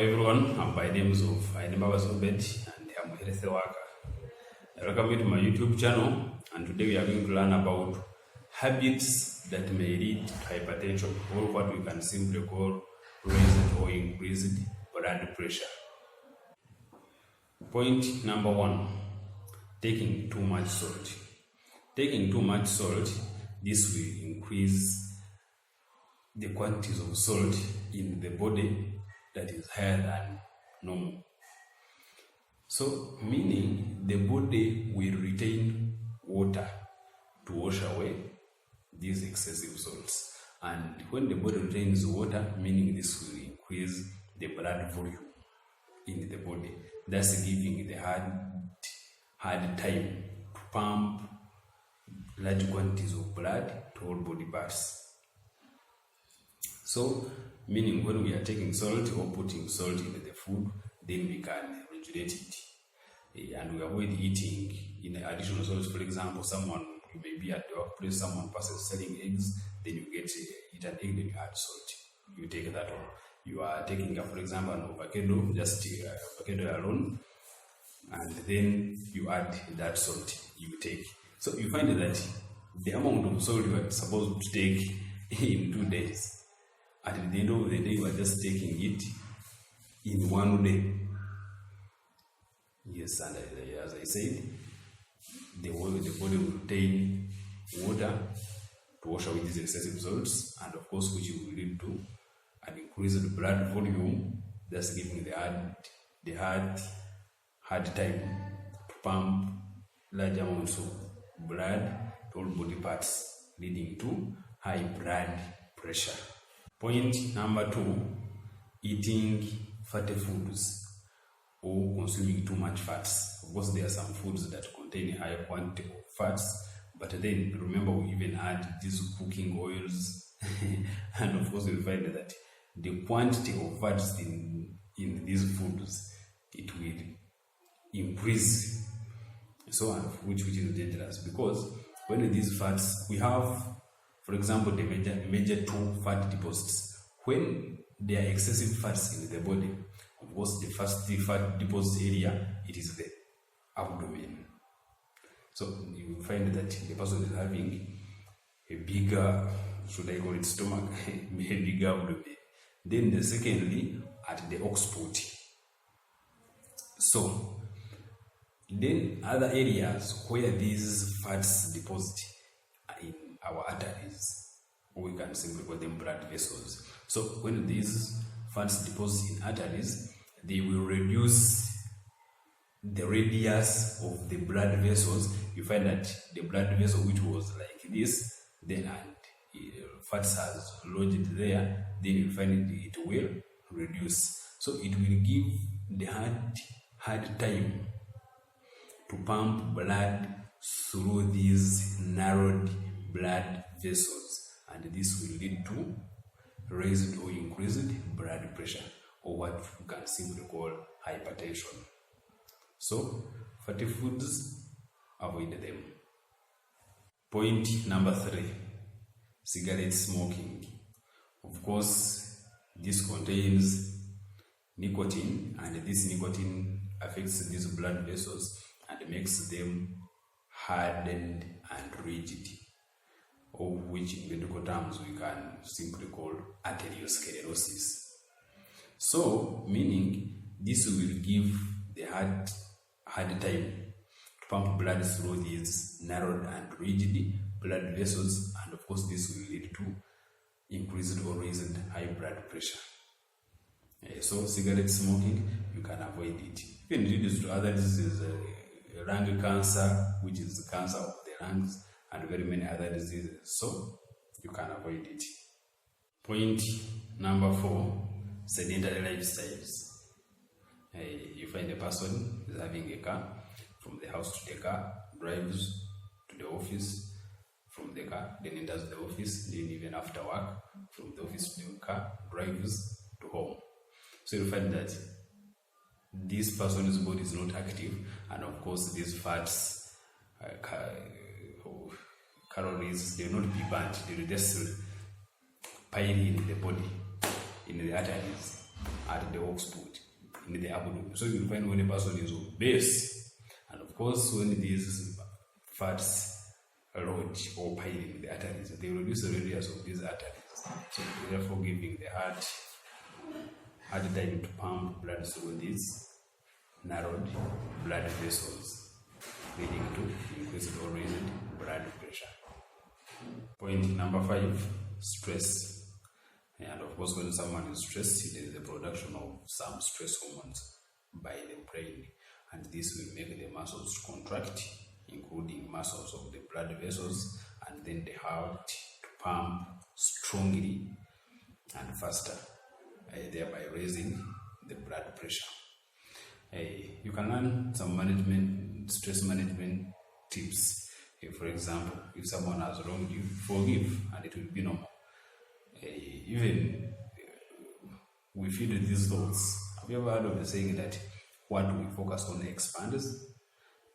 everyone, I'm by names of Obed and I'm a health worker. Welcome you to my YouTube channel, and today we are going to learn about habits that may lead to hypertension, or what we can simply call raised or increased blood pressure. Point number 1, taking too much salt. Taking too much salt, this will increase the quantities of salt in the body that is higher than normal. So, meaning the body will retain water to wash away these excessive salts. And when the body retains water, meaning this will increase the blood volume in the body, thus giving the hard time to pump large quantities of blood to all body parts. So, meaning when we are taking salt or putting salt into the food, then we can regulate it. And we avoid eating in additional salt. For example, you may be at the workplace, someone passes selling eggs, then you eat an egg, then you add salt. You take that on. You are taking, for example, an avocado, just avocado alone, and then you add that salt you take. So you find that the amount of salt you are supposed to take in 2 days, at the end of the day, you are just taking it in 1 day. Yes, and as I said, the body will retain water to wash away these excessive salts, and of course, which will lead to an increased blood volume, thus giving the hard time to pump large amounts of blood to all body parts, leading to high blood pressure. Point number 2, eating fatty foods or consuming too much fats. Of course, there are some foods that contain a higher quantity of fats, but then remember we even add these cooking oils and of course we find that the quantity of fats in these foods, it will increase, so which is dangerous, because when these fats, we have, for example, the major 2 fat deposits. When there are excessive fats in the body, of course, the first fat deposit area, it is the abdomen. So you find that the person is having a bigger, should I call it stomach, a bigger abdomen. Then secondly, at the occiput. So then other areas where these fats deposit are in our arteries, or we can simply call them blood vessels. So when these fats deposit in arteries, they will reduce the radius of the blood vessels. You find that the blood vessel which was like this, then fats has lodged there, then you find it will reduce. So it will give the hard time to pump blood through these narrowed blood vessels, and this will lead to raised or increased blood pressure, or what we can simply call hypertension. So fatty foods, avoid them. Point number 3, cigarette smoking. Of course, this contains nicotine, and this nicotine affects these blood vessels and makes them hardened and rigid, or which in medical terms we can simply call arteriosclerosis. So, meaning this will give the hard time to pump blood through these narrowed and rigid blood vessels, and of course this will lead to increased or raised high blood pressure. So cigarette smoking, you can avoid it. Even leads to other diseases, lung cancer, which is the cancer of the lungs, and very many other diseases. So you can avoid it. Point number 4, sedentary lifestyles. You find a person is having a car, from the house to the car, drives to the office, from the car, then enters the office, then even after work, from the office to the car, drives to home. So you find that this person's body is not active, and of course these fats, calories, they will not be burnt, they will just pile in the body, in the arteries. at the occiput, in the abdomen. So you find when a person is obese, and of course when these fats lodge or pile in the arteries, they reduce the radius of these arteries, so therefore giving the heart hard time to pump blood through these narrowed blood vessels, leading to increased or raised blood pressure. Point number 5, stress. And of course, when someone is stressed, there is the production of some stress hormones by the brain, and this will make the muscles contract, including muscles of the blood vessels, and then the heart to pump strongly and faster, thereby raising the blood pressure. You can learn some stress management tips. For example, if someone has wronged you, forgive, and it will be normal. Even we feed these thoughts. Have you ever heard of the saying that what we focus on expands?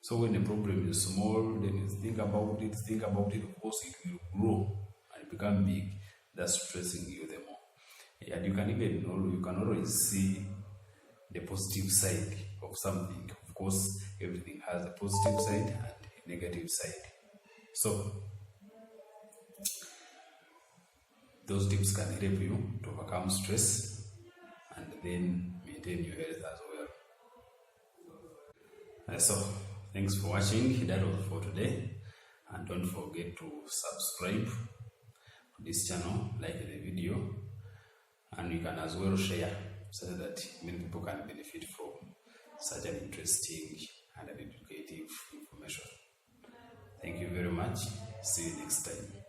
So when the problem is small, then you think about it, of course it will grow and become big. That's stressing you the more. And you can always see the positive side of something. Of course, everything has a positive side and a negative side. So those tips can help you to overcome stress and then maintain your health as well. So, thanks for watching. That was for today. And don't forget to subscribe to this channel, like the video, and you can as well share so that many people can benefit from such an interesting and an educative information. Thank you very much. See you next time.